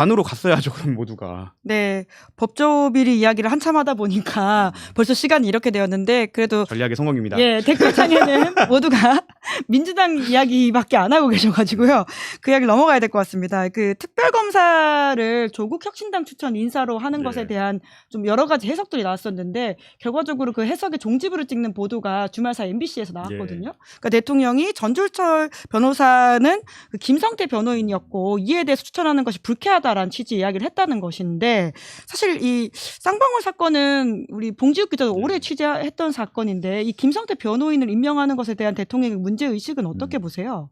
반으로 갔어야죠. 그럼 모두가. 네, 법조 비리 이야기를 한참 하다 보니까 벌써 시간이 이렇게 되었는데 그래도 전략의 성공입니다. 예, 댓글창에는 모두가 민주당 이야기밖에 안 하고 계셔가지고요. 그 이야기 넘어가야 될 것 같습니다. 그 특별검사를 조국 혁신당 추천 인사로 하는 것에 대한 좀 여러 가지 해석들이 나왔었는데 결과적으로 그 해석의 종지부를 찍는 보도가 주말 사이 MBC에서 나왔거든요. 그러니까 대통령이 전주철 변호사는 그 김성태 변호인이었고 이에 대해서 추천하는 것이 불쾌하다라는 취지 이야기를 했다는 것인데 사실 이 쌍방울 사건은 우리 봉지욱 기자도 오래 취재했던 사건인데 이 김성태 변호인을 임명하는 것에 대한 대통령의 문제 의식은 어떻게 보세요?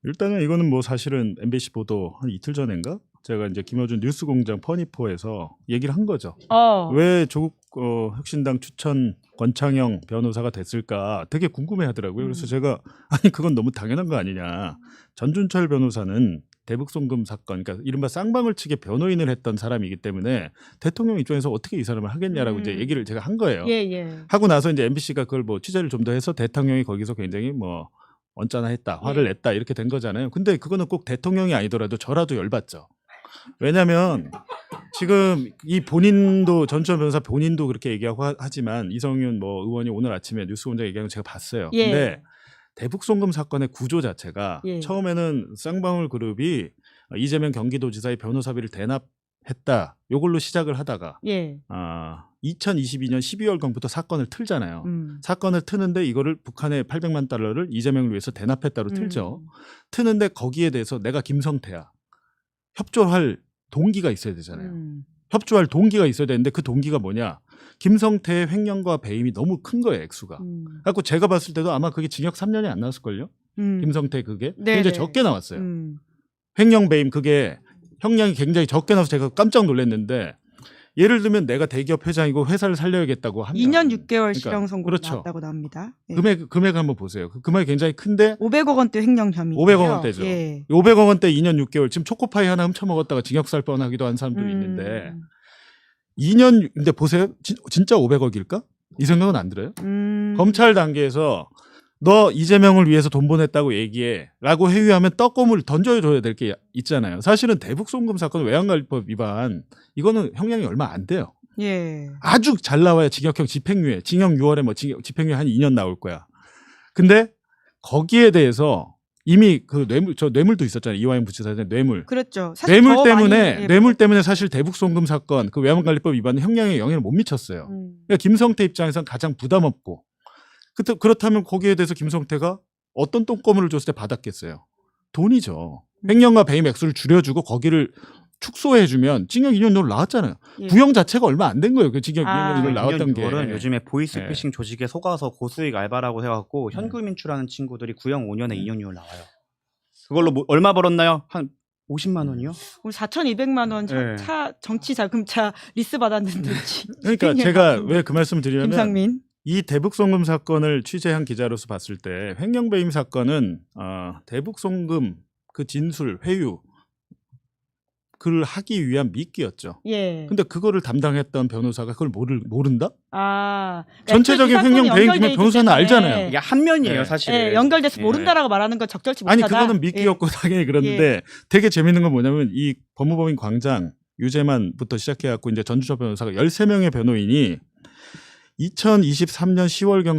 일단은 이거는 뭐 사실은 MBC 보도 한 이틀 전인가 제가 이제 김어준 뉴스공장 퍼니포에서 얘기를 한 거죠. 왜 조국 혁신당 추천 권창영 변호사가 됐을까 되게 궁금해하더라고요. 그래서 제가 아니 그건 너무 당연한 거 아니냐. 전준철 변호사는 대북송금 사건, 그러니까 이른바 쌍방울 측의 변호인을 했던 사람이기 때문에 대통령 입장에서 어떻게 이 사람을 하겠냐라고 이제 얘기를 제가 한 거예요. 하고 나서 이제 MBC가 그걸 뭐 취재를 좀 더 해서 대통령이 거기서 굉장히 뭐 언짢아했다, 화를 냈다 이렇게 된 거잖아요. 근데 그거는 꼭 대통령이 아니더라도 저라도 열받죠. 왜냐하면 지금 이 본인도 전주현 변호사 본인도 그렇게 얘기하고 하지만 이성윤 뭐 의원이 오늘 아침에 뉴스공장 얘기하는 거 제가 봤어요. 근데 대북송금 사건의 구조 자체가 처음에는 쌍방울 그룹이 이재명 경기도지사의 변호사비를 대납했다. 요걸로 시작을 하다가 2022년 12월경부터 사건을 틀잖아요. 사건을 트는데 이거를 북한의 800만 달러를 이재명을 위해서 대납했다로 틀죠. 트는데 거기에 대해서 내가 김성태야. 협조할 동기가 있어야 되잖아요. 협조할 동기가 있어야 되는데 그 동기가 뭐냐. 김성태의 횡령과 배임이 너무 큰 거예요. 액수가. 그래서 제가 봤을 때도 아마 그게 징역 3년이 안 나왔을걸요. 김성태 그게 굉장히 적게 나왔어요. 횡령 배임 그게 형량이 굉장히 적게 나와서 제가 깜짝 놀랐는데 예를 들면 내가 대기업 회장이고 회사를 살려야겠다고 하면 2년 6개월 실형 선고가 나왔다고 나옵니다. 금액 한번 보세요. 그 금액이 굉장히 큰데 500억 원대 횡령 혐의. 500억 원대죠. 500억 원대 2년 6개월. 지금 초코파이 하나 훔쳐먹었다가 징역 살 뻔하기도 한 사람들이 있는데 2년 근데 보세요. 진짜 500억일까? 이 생각은 안 들어요? 검찰 단계에서 너 이재명을 위해서 돈 보냈다고 얘기해 라고 회유하면 떡고물 던져줘야 될 게 있잖아요. 사실은 대북송금 사건 외환관리법 위반 이거는 형량이 얼마 안 돼요. 아주 잘 나와야 징역형 집행유예 징역 6월에 뭐 집행유예 한 2년 나올 거야. 근데 거기에 대해서 이미 그 뇌물도 있었잖아요. 이화영 부지사의 뇌물. 그렇죠. 뇌물 때문에 사실 대북송금 사건 그 외환관리법 위반은 형량에 영향을 못 미쳤어요. 그러니까 김성태 입장에서는 가장 부담 없고 그렇다면 거기에 대해서 김성태가 어떤 똥꼬물을 줬을 때 받았겠어요? 돈이죠. 횡령과 배임 액수를 줄여주고 거기를 축소해주면 징역 2년 정도 나왔잖아요. 구형 자체가 얼마 안 된 거예요. 그 징역 2년 정도 나왔던 게. 요즘에 보이스피싱 조직에 속아서 고수익 알바라고 해갖고 현금 인출하는 친구들이 구형 5년에 2년 6월 나와요. 그걸로 뭐 얼마 벌었나요? 한 50만 원이요? 우리 4,200만 원 정치 자금차 리스 받았는데. 그러니까 제가 왜 그 말씀을 드리냐면 김상민. 이 대북송금 사건을 취재한 기자로서 봤을 때 횡령배임 사건은 대북송금 그 진술, 회유 그를 하기 위한 미끼였죠. 근데 그거를 담당했던 변호사가 그걸 모른다? 전체적인 횡령 배임 변호사는 알잖아요. 이게 한 면이에요, 사실. 연결돼서 모른다라고 말하는 건 적절치 못하다. 아니 그거는 미끼였고 당연히 그런데 되게 재밌는 건 뭐냐면 이 법무법인 광장 유재만부터 시작해갖고 이제 전주철 변호사가 13명의 변호인이 2023년 10월경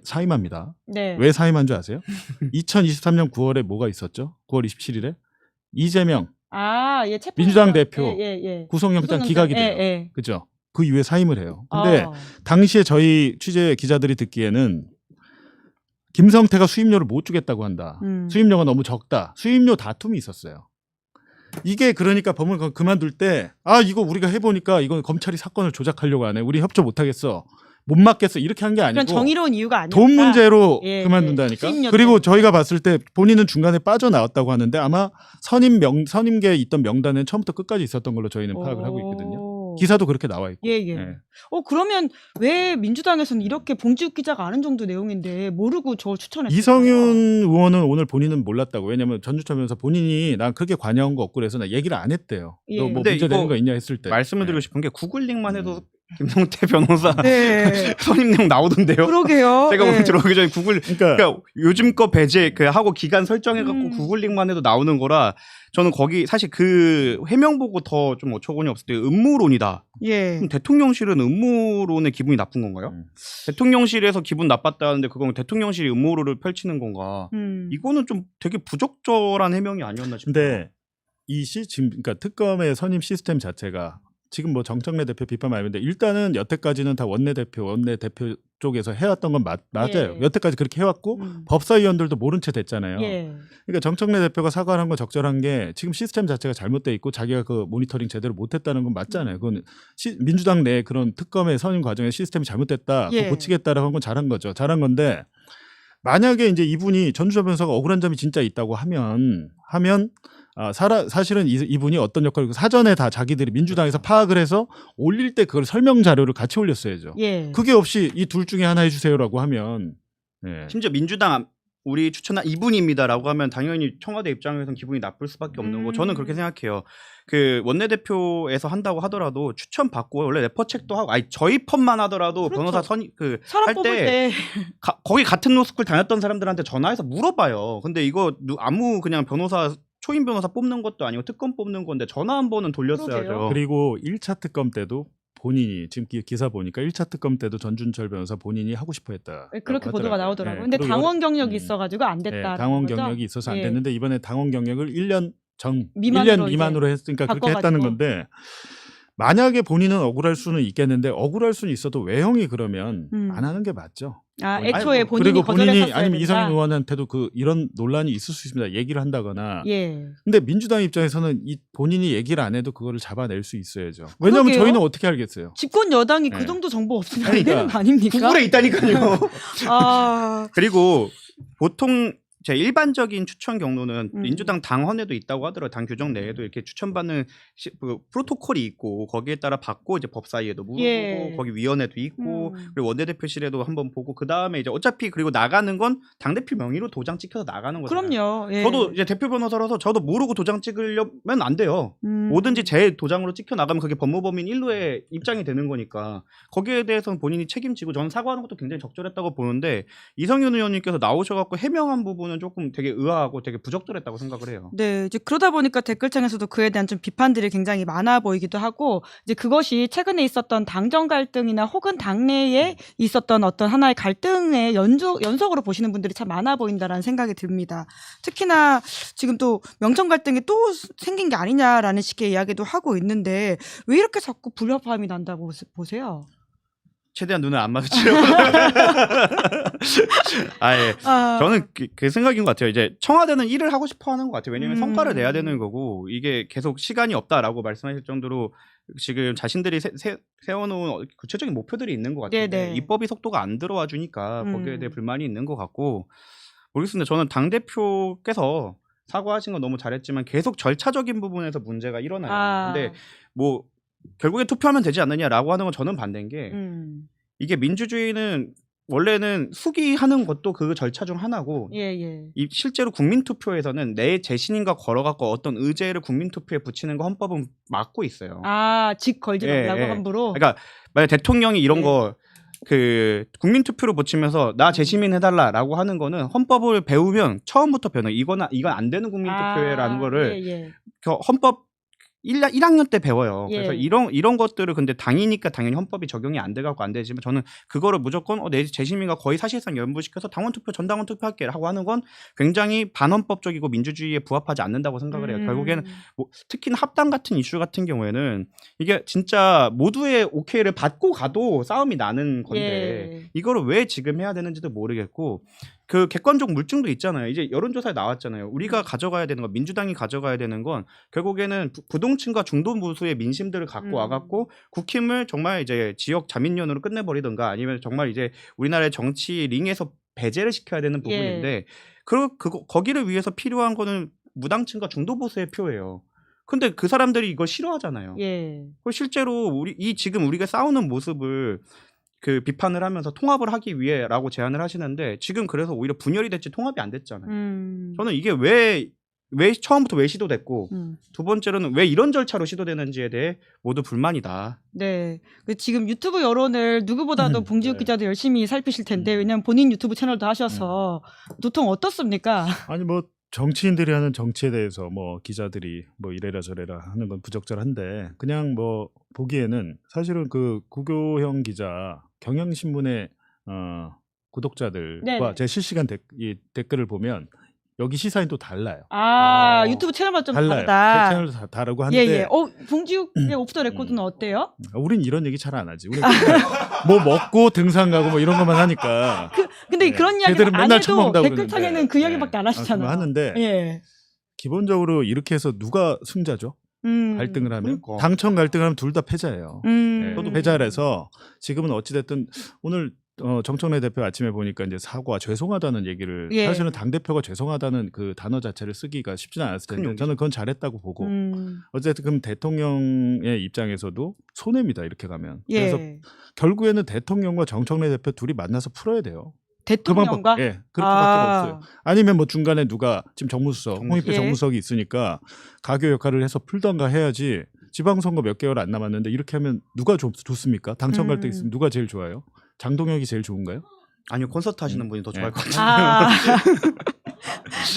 사임합니다. 왜 사임한 줄 아세요? 2023년 9월에 뭐가 있었죠? 9월 27일에 이재명 민주당 대표 구속영장 기각이 돼요. 그죠? 그 이후에 사임을 해요. 근데 당시에 저희 취재 기자들이 듣기에는 김성태가 수임료를 못 주겠다고 한다. 수임료가 너무 적다. 수임료 다툼이 있었어요. 이게 그러니까 법무관 그만둘 때 이거 우리가 해보니까 이건 검찰이 사건을 조작하려고 하네. 우리 협조 못하겠어. 못 맡겠어 이렇게 한 게 아니고 정의로운 이유가 아니었다. 돈 문제로 그만둔다니까. 그리고 저희가 봤을 때 본인은 중간에 빠져나왔다고 하는데 아마 선임계에 있던 명단은 처음부터 끝까지 있었던 걸로 저희는 파악을 하고 있거든요. 기사도 그렇게 나와 있고. 그러면 왜 민주당에서는 이렇게 봉지욱 기자가 아는 정도 내용인데 모르고 저 추천했어요? 이성윤 의원은 오늘 본인은 몰랐다고. 왜냐하면 전주철 변호사 본인이 난 크게 관여한 거 없고 그래서 나 얘기를 안 했대요. 너 뭐 문제 되는 거 있냐 했을 때. 말씀을 드리고 싶은 게 구글링만 해도 김성태 변호사 네. 선임 내용 나오던데요. 그러게요. 제가 오늘 네. 들어오기 전에 그러니까 요즘 거 배제 하고 기간 설정해갖고 구글링만 해도 나오는 거라 저는 거기 사실 그 해명 보고 더 좀 어처구니 없을 때 음모론이다. 예. 그럼 대통령실은 음모론에 기분이 나쁜 건가요? 대통령실에서 기분 나빴다는데 그건 대통령실이 음모론을 펼치는 건가? 이거는 좀 되게 부적절한 해명이 아니었나 싶어요. 근데 지금 그러니까 특검의 선임 시스템 자체가 지금 뭐 정청래 대표 비판 많이 했는데 일단은 여태까지는 다 원내대표 쪽에서 해왔던 건 맞아요. 예. 여태까지 그렇게 해왔고 법사위원들도 모른 채 됐잖아요. 예. 그러니까 정청래 대표가 사과를 한 건 적절한 게 지금 시스템 자체가 잘못돼 있고 자기가 그 모니터링 제대로 못했다는 건 맞잖아요. 그건 민주당 내 그런 특검의 선임 과정에 시스템이 잘못됐다, 예. 그거 고치겠다라고 한 건 잘한 거죠. 잘한 건데 만약에 이제 이분이 전주자 변호사가 억울한 점이 진짜 있다고 하면 사실은 이분이 어떤 역할을 사전에 다 자기들이 민주당에서 파악을 해서 올릴 때 그걸 설명 자료를 같이 올렸어야죠. 예. 그게 없이 이 둘 중에 하나 해주세요라고 하면 심지어 민주당 우리 추천한 이분입니다라고 하면 당연히 청와대 입장에서는 기분이 나쁠 수밖에 없는 거. 저는 그렇게 생각해요. 그 원내대표에서 한다고 하더라도 추천 받고 원래 레퍼책도 하고 저희 펌만 하더라도 그렇죠. 변호사 사람 할 뽑을 때 때 거기 같은 로스쿨 다녔던 사람들한테 전화해서 물어봐요. 근데 이거 아무 그냥 초임 변호사 뽑는 것도 아니고 특검 뽑는 건데 전화 한 번은 돌렸어야죠. 그러게요. 그리고 1차 특검 때도 본인이 지금 기사 보니까 1차 특검 때도 전준철 변호사 본인이 하고 싶어 했다. 그렇게 보도가 나오더라고요. 근데 그리고 당원 경력이 있어가지고 안 됐다. 당원 경력이 있어서 안 예. 됐는데 이번에 당원 경력을 1년 미만으로 1년 미만으로 했으니까 그렇게 바꿔가지고. 했다는 건데 만약에 본인은 억울할 수는 있겠는데 억울할 수는 있어도 외형이 그러면 안 하는 게 맞죠. 애초에 본인이 그리고 본인이 거절했었어야 아니면 된다. 이상민 의원한테도 이런 논란이 있을 수 있습니다. 얘기를 한다거나. 예. 근데 민주당 입장에서는 본인이 얘기를 안 해도 그거를 잡아낼 수 있어야죠. 왜냐하면 그러게요. 저희는 어떻게 알겠어요? 집권 여당이 네. 그 정도 정보 없으면 안 그러니까 되는 거 아닙니까? 구글에 있다니까요. 아, 그리고 보통 제 일반적인 추천 경로는 민주당 당헌에도 있다고 하더라고요. 당 규정 내에도 이렇게 추천받는 프로토콜이 있고 거기에 따라 받고 이제 법사위에도 물어보고 예. 거기 위원회도 있고 그리고 원내대표실에도 한번 보고 그 다음에 이제 어차피 그리고 나가는 건 당대표 명의로 도장 찍혀서 나가는 거잖아요. 그럼요. 예. 저도 이제 대표 변호사라서 저도 모르고 도장 찍으려면 안 돼요. 뭐든지 제 도장으로 찍혀 나가면 그게 법무법인 1루의 입장이 되는 거니까 거기에 대해서는 본인이 책임지고 저는 사과하는 것도 굉장히 적절했다고 보는데 이성윤 의원님께서 나오셔갖고 해명한 부분은 조금 되게 의아하고 되게 부적절했다고 생각을 해요. 네, 이제 그러다 보니까 댓글창에서도 그에 대한 좀 비판들이 굉장히 많아 보이기도 하고 이제 그것이 최근에 있었던 당정 갈등이나 혹은 당내에 있었던 어떤 하나의 갈등의 연속으로 보시는 분들이 참 많아 보인다라는 생각이 듭니다. 특히나 지금 또 명청 갈등이 또 생긴 게 아니냐라는 식의 이야기도 하고 있는데 왜 이렇게 자꾸 불협화음이 난다고 보세요? 최대한 눈을 안 마주치려고. 저는 그 생각인 것 같아요. 이제 청와대는 일을 하고 싶어 하는 것 같아요. 왜냐하면 성과를 내야 되는 거고 이게 계속 시간이 없다라고 말씀하실 정도로 지금 자신들이 세워놓은 구체적인 목표들이 있는 것 같은데 네네. 입법이 속도가 안 들어와 주니까 거기에 대해 불만이 있는 것 같고 모르겠습니다. 저는 당대표께서 사과하신 건 너무 잘했지만 계속 절차적인 부분에서 문제가 일어나요. 근데 뭐 결국에 투표하면 되지 않느냐라고 하는 건 저는 반대인 게 이게 민주주의는 원래는 수기하는 것도 그 절차 중 하나고 실제로 국민투표에서는 내 재신임과 걸어갖고 어떤 의제를 국민투표에 붙이는 거 헌법은 막고 있어요. 직 걸지 말라고 함부로. 그러니까 만약 대통령이 이런 거 그 국민투표로 붙이면서 나 재시민 해달라라고 하는 거는 헌법을 배우면 처음부터 배우는 이건 안 되는 국민투표라는 거를 헌법 1학년 때 배워요. 그래서 이런 것들을 근데 당이니까 당연히 헌법이 적용이 안 돼갖고 안 되지만 저는 그거를 무조건 내 재시민과 거의 사실상 연부시켜서 당원투표 전당원 투표할게 하고 하는 건 굉장히 반헌법적이고 민주주의에 부합하지 않는다고 생각을 해요. 결국에는 뭐 특히나 합당 같은 이슈 같은 경우에는 이게 진짜 모두의 오케이를 받고 가도 싸움이 나는 건데 이거를 왜 지금 해야 되는지도 모르겠고 그 객관적 물증도 있잖아요. 이제 여론조사에 나왔잖아요. 우리가 가져가야 되는 건 민주당이 가져가야 되는 건 결국에는 부동층과 중도보수의 민심들을 갖고 와갖고 국힘을 정말 이제 지역 자민련으로 끝내버리든가 아니면 정말 이제 우리나라의 정치 링에서 배제를 시켜야 되는 부분인데 거기를 위해서 필요한 거는 무당층과 중도보수의 표예요. 근데 그 사람들이 이걸 싫어하잖아요. 실제로 지금 우리가 싸우는 모습을 그 비판을 하면서 통합을 하기 위해라고 제안을 하시는데 지금 그래서 오히려 분열이 됐지 통합이 안 됐잖아요. 저는 이게 왜 왜 처음부터 왜 시도됐고 두 번째로는 왜 이런 절차로 시도되는지에 대해 모두 불만이다. 네. 지금 유튜브 여론을 누구보다도 봉지욱 기자도 열심히 살피실 텐데 왜냐면 본인 유튜브 채널도 하셔서 도통 어떻습니까? 아니 뭐 정치인들이 하는 정치에 대해서 뭐 기자들이 뭐 이래라 저래라 하는 건 부적절한데 그냥 뭐 보기에는 사실은 그 구교형 기자 경향신문의 구독자들과 네네. 제 실시간 이 댓글을 보면 여기 시사인 또 달라요. 유튜브 채널마다 좀 달라요. 다르다. 제 채널도 다르고 한데 예. 봉지욱의 오프 더 레코드는 어때요? 우린 이런 얘기 잘 안 하지. 우리 뭐 먹고 등산 가고 뭐 이런 것만 하니까. 근데 그런 이야기를 쟤들은 안 맨날 해도 처먹는다고 댓글창에는 그 이야기밖에 안 하시잖아요. 하는데 예. 기본적으로 이렇게 해서 누가 승자죠? 갈등을 하면 그러니까. 당청 갈등을 하면 둘 다 패자예요. 저도 패자를 해서 지금은 어찌됐든 오늘 정청래 대표 아침에 보니까 이제 사과 죄송하다는 얘기를 사실은 당 대표가 죄송하다는 그 단어 자체를 쓰기가 쉽지는 않았을 텐데 저는 그건 잘했다고 보고 어쨌든 그럼 대통령의 입장에서도 손해입니다 이렇게 가면 그래서 결국에는 대통령과 정청래 대표 둘이 만나서 풀어야 돼요. 대통령과 그렇게밖에 없어요. 아니면 뭐 중간에 누가 지금 정무수석 홍익표 정무수석이 있으니까 가교 역할을 해서 풀던가 해야지. 지방선거 몇 개월 안 남았는데 이렇게 하면 누가 좋습니까? 당청 갈등 있으면 누가 제일 좋아요? 장동혁이 제일 좋은가요? 아니요 콘서트 하시는 분이 더 좋아할 것 같아요.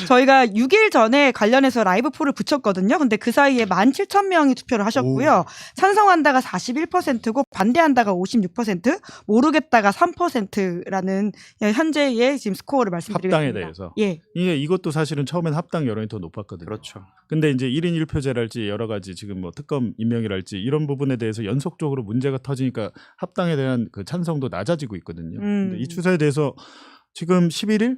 저희가 6일 전에 관련해서 라이브 폴을 붙였거든요. 근데 그 사이에 17,000명이 투표를 하셨고요. 찬성한다가 41%고 반대한다가 56%, 모르겠다가 3%라는 현재의 지금 스코어를 말씀드리겠습니다. 합당에 대해서. 이것도 사실은 처음엔 합당 여론이 더 높았거든요. 그렇죠. 근데 이제 1인 1표제랄지 여러 가지 지금 뭐 특검 임명이랄지 이런 부분에 대해서 연속적으로 문제가 터지니까 합당에 대한 그 찬성도 낮아지고 있거든요. 근데 이 추세에 대해서 지금 11일?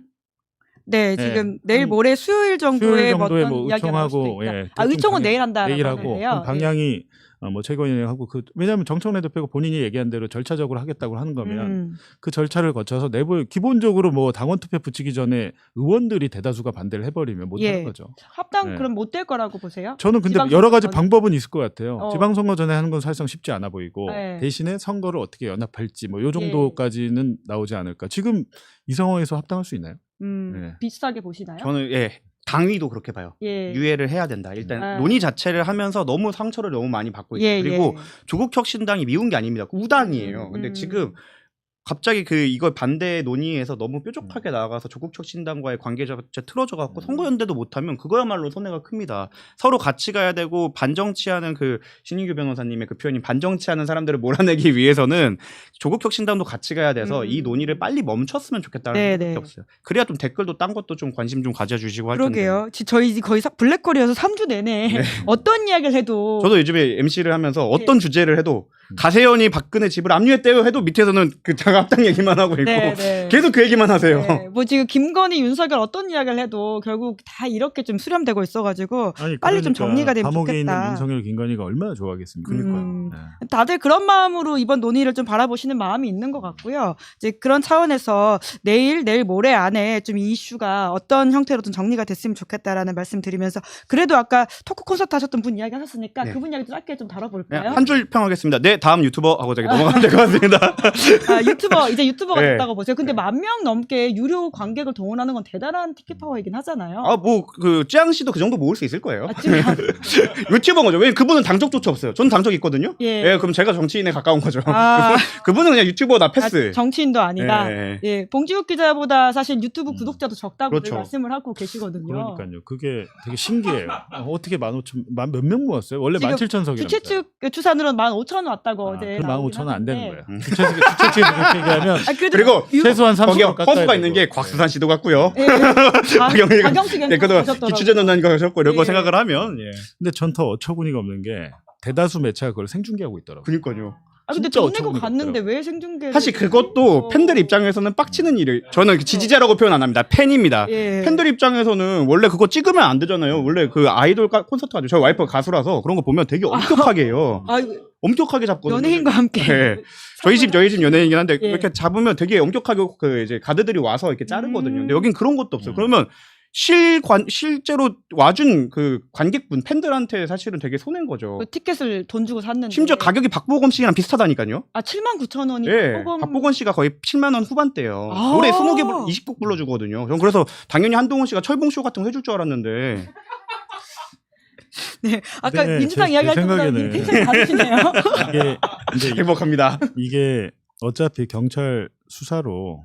네, 지금 내일 모레 수요일 정도에 어떤 뭐 이야기가 나올 수도 있다. 예, 의총은 내일 한다라고 내일 하고 하는데요. 방향이 뭐 최고위원하고 왜냐하면 정청래 대표가 본인이 얘기한 대로 절차적으로 하겠다고 하는 거면 그 절차를 거쳐서 내부 기본적으로 뭐 당원 투표 붙이기 전에 의원들이 대다수가 반대를 해버리면 못 하는 거죠. 합당 그럼 못 될 거라고 보세요? 저는 근데 여러 가지 방법은 있을 것 같아요. 지방선거 전에 하는 건 사실상 쉽지 않아 보이고 대신에 선거를 어떻게 연합할지 뭐 요 정도까지는 나오지 않을까. 지금 이 상황에서 합당할 수 있나요? 비슷하게 보시나요? 저는 당위도 그렇게 봐요. 유예를 해야 된다. 일단 논의 자체를 하면서 너무 상처를 너무 많이 받고 있어요. 그리고 조국혁신당이 미운 게 아닙니다. 우당이에요. 근데 지금 갑자기 이걸 반대 논의에서 너무 뾰족하게 나아가서 조국혁신당과의 관계 자체 틀어져 갖고 선거연대도 못하면 그거야말로 손해가 큽니다. 서로 같이 가야 되고 반정치하는 신인규 변호사님의 그 표현인 반정치하는 사람들을 몰아내기 위해서는 조국혁신당도 같이 가야 돼서 이 논의를 빨리 멈췄으면 좋겠다는 생각이 없어요. 그래야 좀 댓글도 딴 것도 좀 관심 좀 가져주시고 할 텐데. 그러게요. 저희 거의 블랙거리여서 3주 내내 어떤 이야기를 해도 저도 요즘에 MC를 하면서 어떤 주제를 해도 가세연이 박근혜 집을 압류했대요 해도 밑에서는 합당 얘기만 하고 있고 계속 그 얘기만 하세요. 뭐 지금 김건희, 윤석열 어떤 이야기를 해도 결국 다 이렇게 좀 수렴되고 있어가지고 빨리 좀 정리가 되면 감옥에 좋겠다. 있는 윤석열, 김건희가 얼마나 좋아하겠습니까? 다들 그런 마음으로 이번 논의를 좀 바라보시는 마음이 있는 것 같고요. 이제 그런 차원에서 내일 모레 안에 좀 이 이슈가 어떤 형태로든 정리가 됐으면 좋겠다라는 말씀드리면서 그래도 아까 토크 콘서트 하셨던 분 이야기 하셨으니까 그분 이야기도 짧게 좀 다뤄볼까요? 한 줄 평하겠습니다. 다음 유튜버 하고 넘어가면 될 것 같습니다. 이제 유튜버가 됐다고 보세요. 근데 10,000명 넘게 유료 관객을 동원하는 건 대단한 티켓 파워이긴 하잖아요. 찌양 씨도 그 정도 모을 수 있을 거예요. 유튜버인 거죠. 왜냐면 그분은 당적조차 없어요. 저는 당적 있거든요. 그럼 제가 정치인에 가까운 거죠. 그분은 그냥 유튜버다 패스. 정치인도 아니다. 봉지욱 기자보다 사실 유튜브 구독자도 적다고 말씀을 하고 계시거든요. 그러니까요. 그게 되게 신기해요. 어떻게 15,000, 몇 명 모았어요? 원래 17,000석이라면서요. 주최 측 추산으로는 15,000원 왔다고 어제. 15,000원 안 되는 거예요. 주최 측에서 그렇게 얘기하면 그리고 최소한 30억 허수가 있는 게 곽수산 씨도 갔고요. 박영식 기초재난가 하셨고 이런 거 생각을 하면. 근데 전 더 어처구니가 없는 게 대다수 매체가 그걸 생중계하고 있더라고요. 그러니까요. 근데 돈 내고 갔는데 왜 생중계를? 사실 그것도 팬들 입장에서는 빡치는 일을 저는 지지자라고 표현 안 합니다. 팬입니다. 팬들 입장에서는 원래 그거 찍으면 안 되잖아요. 원래 그 아이돌 콘서트 하죠. 저희 와이프가 가수라서 그런 거 보면 되게 엄격하게 해요. 엄격하게 잡거든요. 연예인과 함께. 저희 집 연예인이긴 한데 이렇게 잡으면 되게 엄격하게 이제 가드들이 와서 이렇게 자르거든요. 근데 여긴 그런 것도 없어요. 그러면 실제로 와준 그 관객분 팬들한테 사실은 되게 손해인 거죠. 티켓을 돈 주고 샀는데 심지어 가격이 박보검 씨랑 비슷하다니까요. 79,000원이. 박보검 씨가 거의 7만 원 후반대예요. 노래 20개 20곡 불러주거든요. 전 그래서 당연히 한동훈 씨가 철봉쇼 같은 거 해줄 줄 알았는데 네, 아까 네, 민주당 제 이야기할 때보다 생각에는 텐션이 다르시네요. 이게 이제 행복합니다. 이게 어차피 경찰 수사로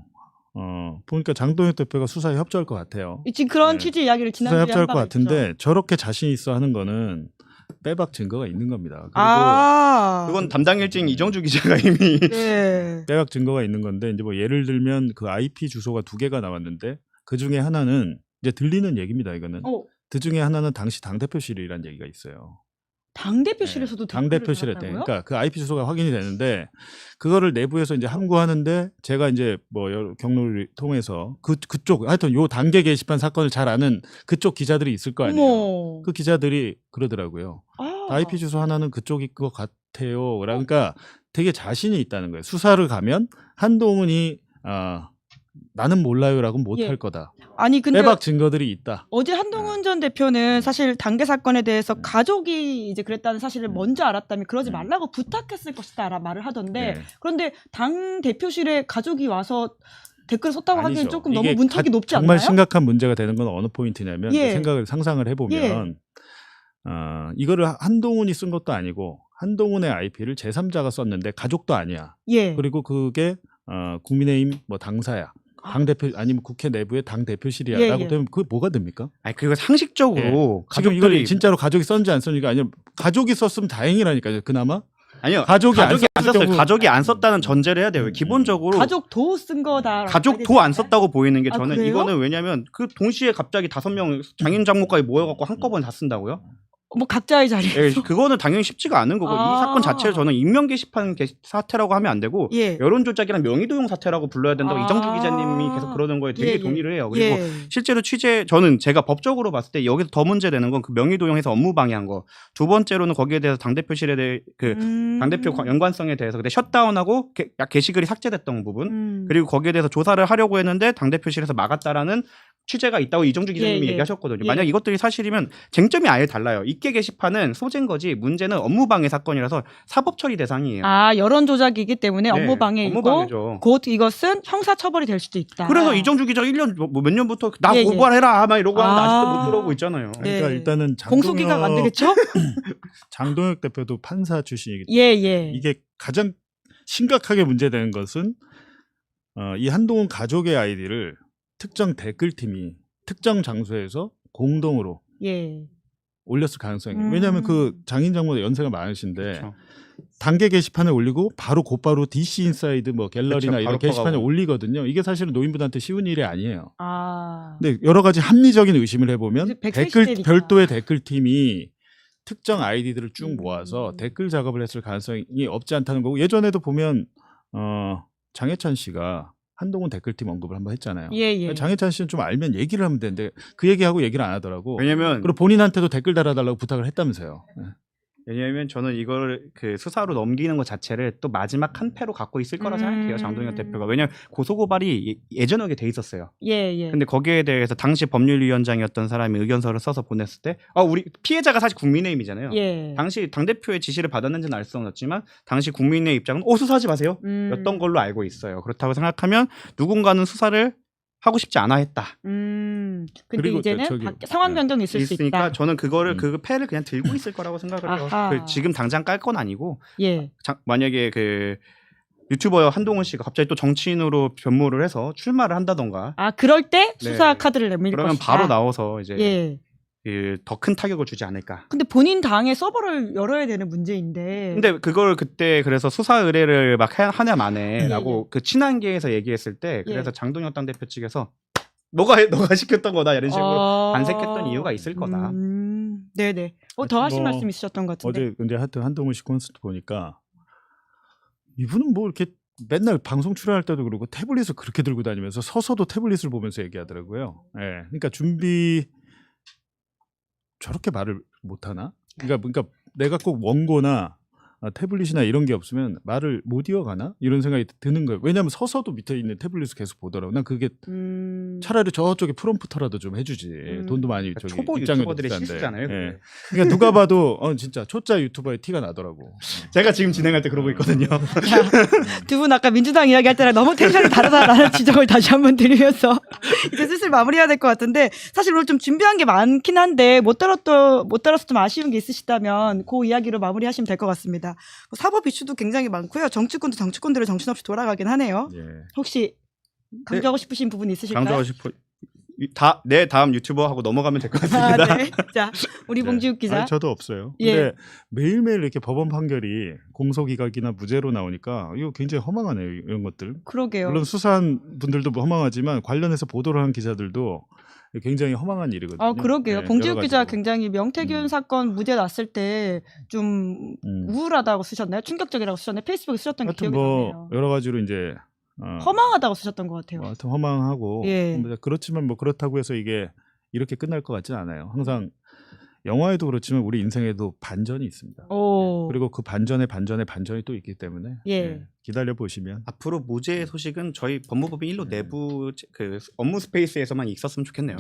보니까 장동혁 대표가 수사에 협조할 것 같아요. 지금 그런 네. 취지 이야기를 수사에 지난주에 협조할 한 것 바가 같은데 있죠. 저렇게 자신 있어 하는 거는 빼박 증거가 있는 겁니다. 그리고 그건 담당 일진 이정주 기자가 이미 네. 빼박 증거가 있는 건데 이제 뭐 예를 들면 그 IP 주소가 2개가 나왔는데 그 중에 하나는 이제 들리는 얘기입니다. 이거는 그 중에 하나는 당시 당 대표실이라는 얘기가 있어요. 당 대표실에서도 당 대표실에 달았다고요? 그러니까 그 IP 주소가 확인이 되는데 그거를 내부에서 이제 함구하는데 제가 이제 뭐 여러 경로를 통해서 그쪽 하여튼 요 단계 게시판 사건을 잘 아는 그쪽 기자들이 있을 거 아니에요. 어머. 그 기자들이 그러더라고요. IP 주소 하나는 그쪽일 것 같아요. 그러니까 되게 자신이 있다는 거예요. 수사를 가면 한동훈이 나는 몰라요라고 못할 예. 거다. 아니 근데 빼박 증거들이 있다. 어제 한동훈 전 대표는 사실 단계 사건에 대해서 가족이 이제 그랬다는 사실을 먼저 알았다면 그러지 말라고 부탁했을 것이다 말을 하던데 네. 그런데 당 대표실에 가족이 와서 댓글 썼다고 하기엔 아니죠. 조금 너무 이게 문턱이 높지 않나요? 정말 심각한 문제가 되는 건 어느 포인트냐면 예. 생각을 상상을 해보면 이거를 한동훈이 쓴 것도 아니고 한동훈의 IP를 제3자가 썼는데 가족도 아니야. 예. 그리고 그게 국민의힘 뭐 당사야. 당 대표 아니면 국회 내부의 당 대표실이야라고 예, 예. 되면 그게 뭐가 됩니까? 아니 그거 상식적으로 지금 이걸 진짜로 가족이 썼는지 안 썼는지가 아니라 가족이 썼으면 다행이라니까요. 그나마 아니요 가족이 안 썼어요. 경우- 가족이 안 썼다는 전제를 해야 돼요. 기본적으로 가족 도 쓴 거다. 가족 도 안 썼다고 보이는 게 아, 저는 그래요? 이거는 왜냐면 그 동시에 갑자기 5명 장인 장모까지 모여갖고 한꺼번에 다 쓴다고요? 뭐 각자의 자리에. 예, 그거는 당연히 쉽지가 않은 거고 이 사건 자체를 저는 익명 게시판 사태라고 하면 안 되고 예. 여론 조작이랑 명의도용 사태라고 불러야 된다고 아. 이정주 기자님이 계속 그러는 거에 되게 예, 예. 동의를 해요. 그리고 예. 실제로 저는 제가 법적으로 봤을 때 여기서 더 문제되는 건 그 명의도용해서 업무 방해한 거. 두 번째로는 거기에 대해서 당대표실에 대해 당대표 연관성에 대해서 근데 셧다운하고 게시글이 삭제됐던 부분 그리고 거기에 대해서 조사를 하려고 했는데 당대표실에서 막았다라는 취재가 있다고 이정주 기자님이 예, 예. 얘기하셨거든요. 예. 만약 이것들이 사실이면 쟁점이 아예 달라요. 입계 게시판은 소재인 거지 문제는 업무방해 사건이라서 사법처리 대상이에요. 아 여론 조작이기 때문에 네, 업무 방해이고 업무방해죠. 곧 이것은 형사 처벌이 될 수도 있다. 그래서 이정주 기자가 1년 몇 년부터 나 예, 예. 고발해라 막 이러고 하는데 아직도 아. 못 들어오고 있잖아요. 그러니까 네. 일단은 공소기각 안 되겠죠? 장동혁 대표도 판사 출신이기 예 때문에 예. 이게 가장 심각하게 문제되는 것은 이 한동훈 가족의 아이디를 특정 댓글팀이 특정 장소에서 공동으로 예. 올렸을 가능성이 왜냐하면 그 장인 장모 연세가 많으신데 그렇죠. 단계 게시판에 올리고 곧바로 DC 인사이드 뭐 갤러리나 그렇죠. 이런 바로 게시판에 퍼가고. 올리거든요. 이게 사실은 노인분한테 쉬운 일이 아니에요. 아. 근데 여러 가지 합리적인 의심을 해보면 이제 100세 댓글 시대니까. 별도의 댓글팀이 특정 아이디들을 쭉 모아서 음. 댓글 작업을 했을 가능성이 없지 않다는 거고 예전에도 보면 장해찬 씨가 한동훈 댓글팀 언급을 한번 했잖아요. 예 예. 장해찬 씨는 좀 알면 얘기를 하면 되는데 그 얘기하고 얘기를 안 하더라고. 왜냐면 그리고 본인한테도 댓글 달아달라고 부탁을 했다면서요. 왜냐면 저는 이걸 그 수사로 넘기는 것 자체를 또 마지막 한 패로 갖고 있을 거라 생각해요. 장동혁 대표가. 왜냐면 고소고발이 예전하게 돼 있었어요. 예 예. 근데 거기에 대해서 당시 법률위원장이었던 사람이 의견서를 써서 보냈을 때 우리 피해자가 사실 국민의힘이잖아요. 예. 당시 당대표의 지시를 받았는지는 알 수는 없지만 당시 국민의 입장은 수사하지 마세요. 였던 걸로 알고 있어요. 그렇다고 생각하면 누군가는 수사를 하고 싶지 않아 했다. 근데 그리고 이제는 저기- 상황 변경이 있을 수 있으니까 있다. 저는 그거를 그 패를 그냥 들고 있을 거라고 생각을 해요. 아하. 지금 당장 깔 건 아니고 예. 만약에 그 유튜버 한동훈 씨가 갑자기 또 정치인으로 변모를 해서 출마를 한다던가 아 그럴 때 네. 수사 카드를 내밀 그러면 것이다. 바로 나와서 이제 예. 더 큰 타격을 주지 않을까. 근데 본인 당의 서버를 열어야 되는 문제인데. 근데 그걸 그때 그래서 수사 의뢰를 막 하냐 마네라고 예. 그 친한계에서 얘기했을 때 예. 그래서 장동혁 당 대표 측에서 너가 시켰던 거다 이런 식으로 반색했던 이유가 있을 거다. 네네. 더 하신 뭐 말씀 있으셨던 것 같은데. 어제 근데 하여튼 한동훈 씨 콘서트 보니까 이분은 뭐 이렇게 맨날 방송 출연할 때도 그러고 태블릿을 그렇게 들고 다니면서 서서도 태블릿을 보면서 얘기하더라고요. 예. 그러니까 저렇게 말을 못 하나? 그러니까 내가 꼭 원고나 태블릿이나 이런 게 없으면 말을 못 이어가나 이런 생각이 드는 거예요. 왜냐하면 서서도 밑에 있는 태블릿을 계속 보더라고. 난 그게 차라리 저쪽에 프롬프터라도 좀 해주지. 돈도 많이 저기 초보 입장료도 유튜버들의 비싼데. 실수잖아요. 예. 그러니까 누가 봐도 진짜 초짜 유튜버의 티가 나더라고. 제가 지금 진행할 때 그러고 있거든요. 두 분 아까 민주당 이야기할 때랑 너무 텐션이 다르다라는 지적을 다시 한번 드리면서 이제 슬슬 마무리해야 될 것 같은데 사실 오늘 좀 준비한 게 많긴 한데 못 들어서 좀 아쉬운 게 있으시다면 그 이야기로 마무리하시면 될 것 같습니다. 사법 이슈도 굉장히 많고요. 정치권도 정치권대로 정신없이 돌아가긴 하네요. 예. 혹시 강조하고 싶으신 부분 있으실까요? 강조하고 싶어. 내 다음 유튜버 하고 넘어가면 될 것 같습니다. 네. 자, 우리 봉지욱 기자. 아니, 저도 없어요. 예. 근데 매일매일 이렇게 법원 판결이 공소기각이나 무죄로 나오니까 이거 굉장히 허망하네요. 이런 것들. 그러게요. 물론 수사한 분들도 허망하지만 관련해서 보도를 한 기자들도 굉장히 허망한 일이거든요. 그러게요. 네, 봉지욱 여러 기자 가지로. 굉장히 명태균 사건 무죄 났을 때 좀 우울하다고 쓰셨나요? 충격적이라고 쓰셨나요? 페이스북에 쓰셨던 게 하여튼 기억이 뭐 나네요. 여러 가지로 이제 허망하다고 쓰셨던 것 같아요. 하여튼 허망하고 예. 그렇지만 뭐 그렇다고 해서 이게 이렇게 끝날 것 같지는 않아요. 항상 영화에도 그렇지만 우리 인생에도 반전이 있습니다. 오. 그리고 그 반전에 또 있기 때문에 예. 기다려 보시면 앞으로 무죄 소식은 저희 법무법인 1로 내부 그 업무 스페이스에서만 있었으면 좋겠네요.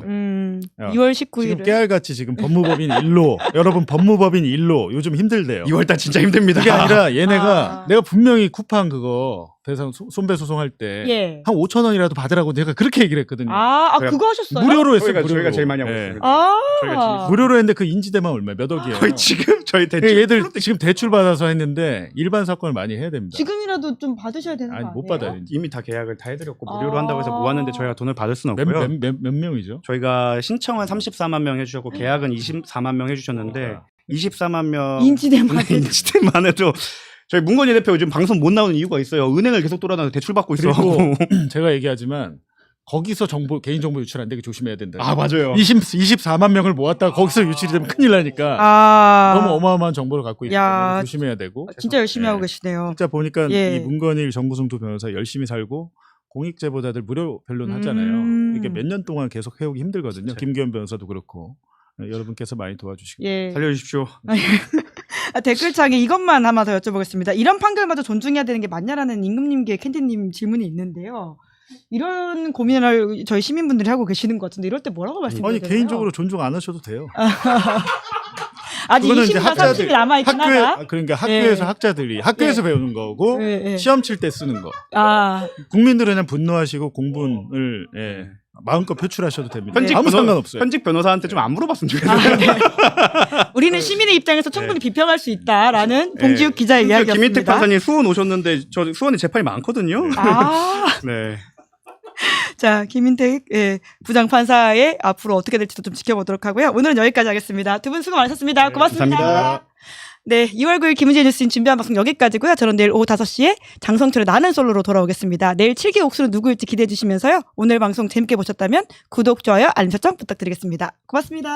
야, 2월 지금 19일에 깨알같이 지금 법무법인 일로 여러분 법무법인 일로 요즘 힘들대요. 2월달 진짜 힘듭니다. 그게 아니라 얘네가 아. 내가 분명히 쿠팡 그거 대상 손배 소송할 때 예. 한 5천 원이라도 받으라고 내가 그렇게 얘기를 했거든요. 저희가 그거 하셨어요? 무료로 했어요. 무료로. 저희가 제일 많이 하고 예. 있습니다. 아. 무료로 했는데 그 인지대만 얼마 몇 억이에요. 거의 지금 저희 대출 얘들 지금 대출 받아서 했는데 일반 사건을 많이 해야 됩니다. 지금이라도 좀 받으셔야 되는 거 아니 아니에요? 못 받아요. 이미 다 계약을 다 해드렸고 무료로 한다고 해서 모았는데 저희가 돈을 받을 수는 없고요. 몇 명이죠? 저희가 신청은 34만 명 해주셨고 계약은 24만 명 해주셨는데 24만 명 인지대만 인지대만 해도 저희 문건희 대표 요즘 방송 못 나오는 이유가 있어요. 은행을 계속 돌아다니면서 대출 받고 있어. 그리고 제가 얘기하지만 거기서 개인정보 유출 안 되게 조심해야 된다. 아 맞아요. 24만 명을 모았다가 거기서 유출이 되면 큰일 나니까 너무 어마어마한 정보를 갖고 있기 때문에 조심해야 되고. 진짜 열심히 하고 계시네요. 진짜 보니까 예. 이 문건일 정구승두 변호사 열심히 살고 공익제보자들 무료 변론 하잖아요. 이게 몇 년 동안 계속 해오기 힘들거든요. 진짜. 김기현 변호사도 그렇고 여러분께서 많이 도와주시고. 예. 살려주십시오. 댓글창에 이것만 하나 더 여쭤보겠습니다. 이런 판결마저 존중해야 되는 게 맞냐라는 임금님께 캔디님 질문이 있는데요. 이런 고민을 저희 시민분들이 하고 계시는 것 같은데 이럴 때 뭐라고 말씀드려야 아니 되나요? 개인적으로 존중 안 하셔도 돼요. 아직 그거는 이제 20과 30이 남아있긴 하다. 그러니까 학교에서 예. 학자들이 학교에서 배우는 거고 예. 시험 칠 때 쓰는 거. 국민들은 그냥 분노하시고 공분을 마음껏 표출하셔도 됩니다. 아무 상관없어요. 현직 변호사한테 좀 안 물어봤으면 좋겠어요. 우리는 시민의 입장에서 충분히 비평할 수 있다라는 봉지욱 기자의 이야기였습니다. 김인택 판사님 수원 오셨는데 저 수원에 재판이 많거든요. 네. 자, 김인택 부장판사의 앞으로 어떻게 될지도 좀 지켜보도록 하고요. 오늘은 여기까지 하겠습니다. 두 분 수고 많으셨습니다. 고맙습니다. 감사합니다. 네, 2월 9일 김은지의 뉴스인 준비한 방송 여기까지고요. 저는 내일 오후 5시에 장성철의 나는 솔로로 돌아오겠습니다. 내일 7기 옥수는 누구일지 기대해 주시면서요. 오늘 방송 재밌게 보셨다면 구독, 좋아요, 알림 설정 부탁드리겠습니다. 고맙습니다.